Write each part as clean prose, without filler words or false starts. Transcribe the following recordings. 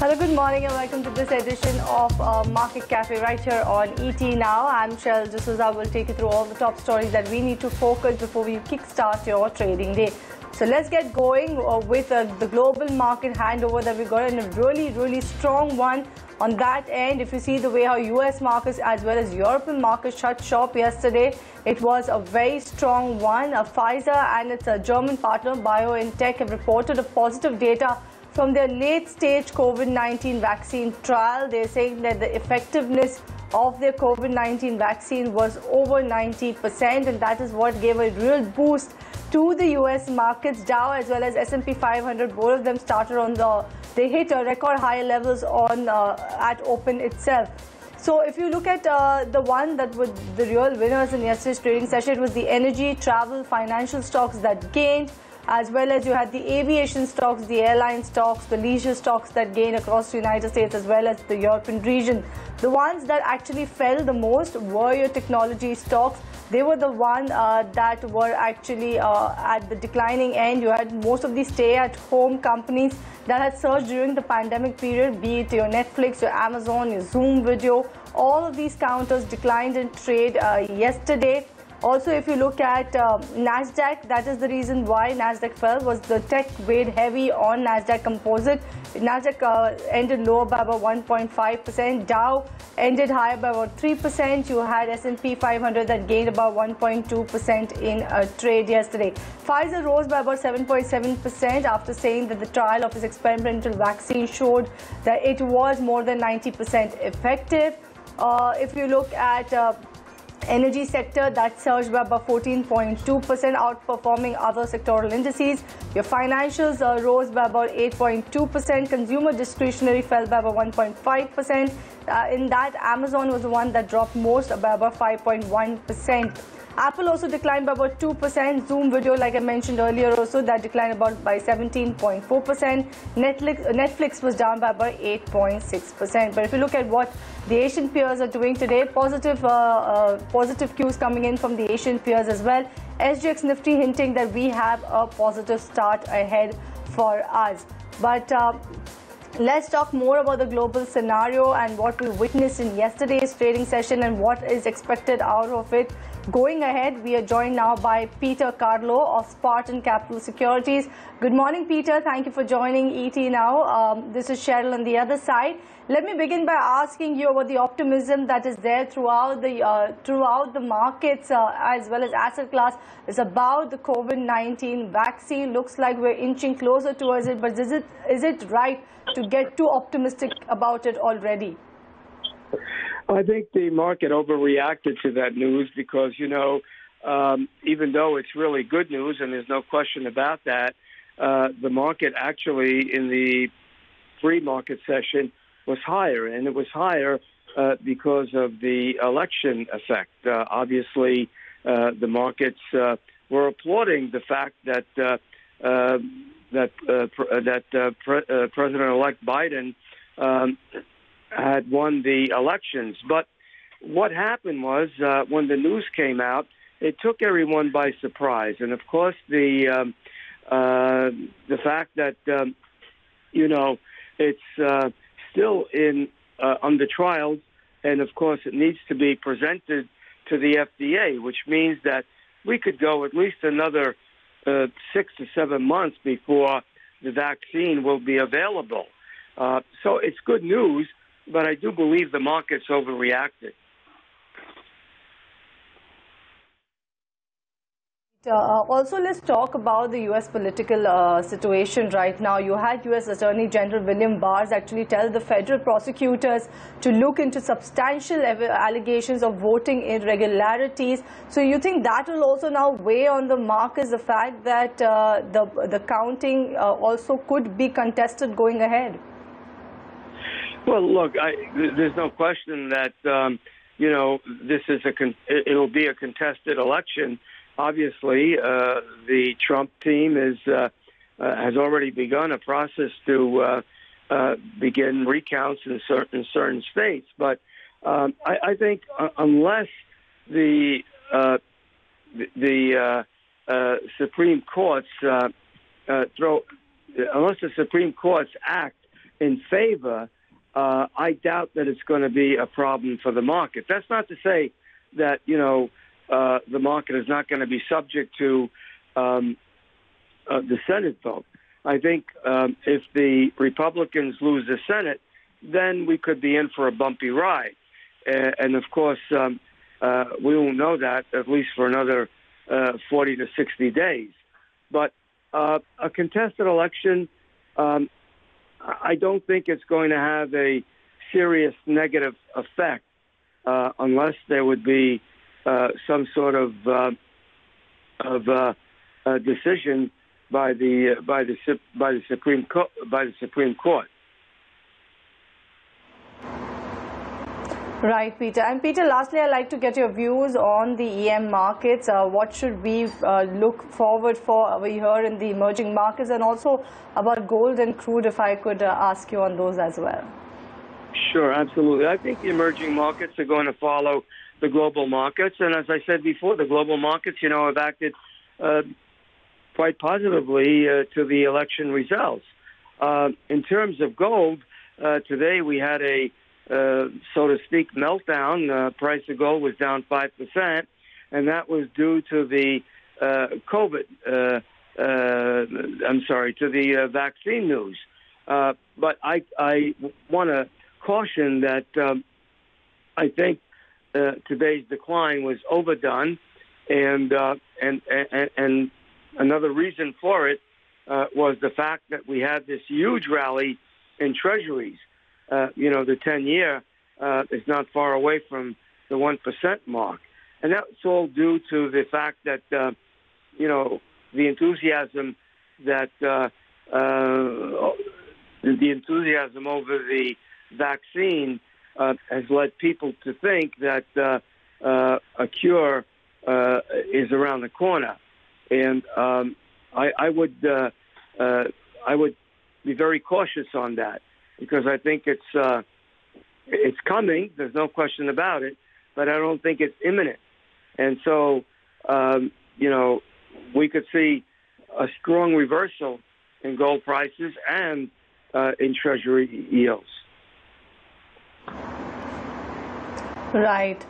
Hello, good morning and welcome to this edition of Market Cafe right here on ET Now. I'm Shell D'Souza. Will take you through all the top stories that we need to focus before we kickstart your trading day. So let's get going with the global market handover that we got, in a really strong one. On that end, if you see the way how US markets as well as European markets shut shop yesterday, it was a very strong one. Pfizer and its German partner BioNTech have reported a positive data from their late-stage COVID-19 vaccine trial. They're saying that the effectiveness of their COVID-19 vaccine was over 90%, and that is what gave a real boost to the US markets. Dow as well as S&P 500, both of them started on they hit a record high levels on at open itself. So if you look at the one that were the real winners in yesterday's trading session, it was the energy, travel, financial stocks that gained, as well as you had the aviation stocks, the airline stocks, the leisure stocks that gained across the United States as well as the European region. The ones that actually fell the most were your technology stocks. They were the one that were actually at the declining end. You had most of the stay-at-home companies that had surged during the pandemic period, be it your Netflix, your Amazon, your Zoom Video. All of these counters declined in trade yesterday. Also, if you look at NASDAQ, that is the reason why NASDAQ fell, was the tech weighed heavy on NASDAQ Composite. NASDAQ ended lower by about 1.5%. Dow ended higher by about 3%. You had S&P 500 that gained about 1.2% in a trade yesterday. Pfizer rose by about 7.7% after saying that the trial of its experimental vaccine showed that it was more than 90% effective. If you look at energy sector, that surged by about 14.2%, outperforming other sectoral indices. Your financials rose by about 8.2%. Consumer discretionary fell by about 1.5%. In that, Amazon was the one that dropped most, by about 5.1%. Apple also declined by about 2%. Zoom Video, like I mentioned earlier, also that declined by 17.4%. Netflix was down by about 8.6%. But if you look at what the Asian peers are doing today, positive cues coming in from the Asian peers as well. SGX Nifty hinting that we have a positive start ahead for us. But let's talk more about the global scenario and what we witnessed in yesterday's trading session and what is expected out of it. Going ahead, we are joined now by Peter Cardillo of Spartan Capital Securities. Good morning, Peter. Thank you for joining ET Now. This is Cheryl on the other side. Let me begin by asking you about the optimism that is there throughout the markets as well as asset class. It's about the COVID-19 vaccine. Looks like we're inching closer towards it, but is it right to get too optimistic about it already? I think the market overreacted to that news because, even though it's really good news, and there's no question about that, the market actually in the pre-market session was higher, and it was higher because of the election effect. Obviously, the markets were applauding the fact that President-elect Biden had won the elections. But what happened was when the news came out, it took everyone by surprise. And of course, the fact that it's still in under trials, and of course it needs to be presented to the FDA, which means that we could go at least another 6 to 7 months before the vaccine will be available. So it's good news, but I do believe the market's overreacted. Also, let's talk about the U.S. political situation right now. You had U.S. Attorney General William Barr actually tell the federal prosecutors to look into substantial allegations of voting irregularities. So you think that will also now weigh on the markets, the fact that the counting also could be contested going ahead? Well, look, there's no question that, this is it'll be a contested election. Obviously, the Trump team has already begun a process to begin recounts in certain states. But I think unless the Supreme Courts unless the Supreme Courts act in favor, I doubt that it's going to be a problem for the market. That's not to say that, the market is not going to be subject to the Senate vote. I think if the Republicans lose the Senate, then we could be in for a bumpy ride. And of course, we won't know that at least for another 40 to 60 days. But a contested election, I don't think it's going to have a serious negative effect unless there would be some sort of decision by the Supreme Court. Right, Peter. And Peter, lastly, I'd like to get your views on the EM markets. What should we look forward for over here in the emerging markets, and also about gold and crude, if I could ask you on those as well. Sure, absolutely. I think the emerging markets are going to follow the global markets. And as I said before, the global markets, have acted quite positively to the election results. In terms of gold, today we had a so to speak, meltdown. Price of gold was down 5%, and that was due to the to the vaccine news. But I want to caution that I think today's decline was overdone, and another reason for it was the fact that we had this huge rally in treasuries. The 10-year is not far away from the 1% mark. And that's all due to the fact that, the enthusiasm that the enthusiasm over the vaccine has led people to think that a cure is around the corner. And I would be very cautious on that, because I think it's coming. There's no question about it, but I don't think it's imminent. And so, we could see a strong reversal in gold prices and in treasury yields. Right.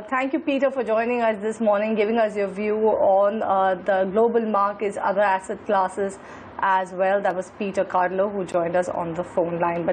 Thank you, Peter, for joining us this morning, giving us your view on the global markets, other asset classes as well. That was Peter Cardillo, who joined us on the phone line. But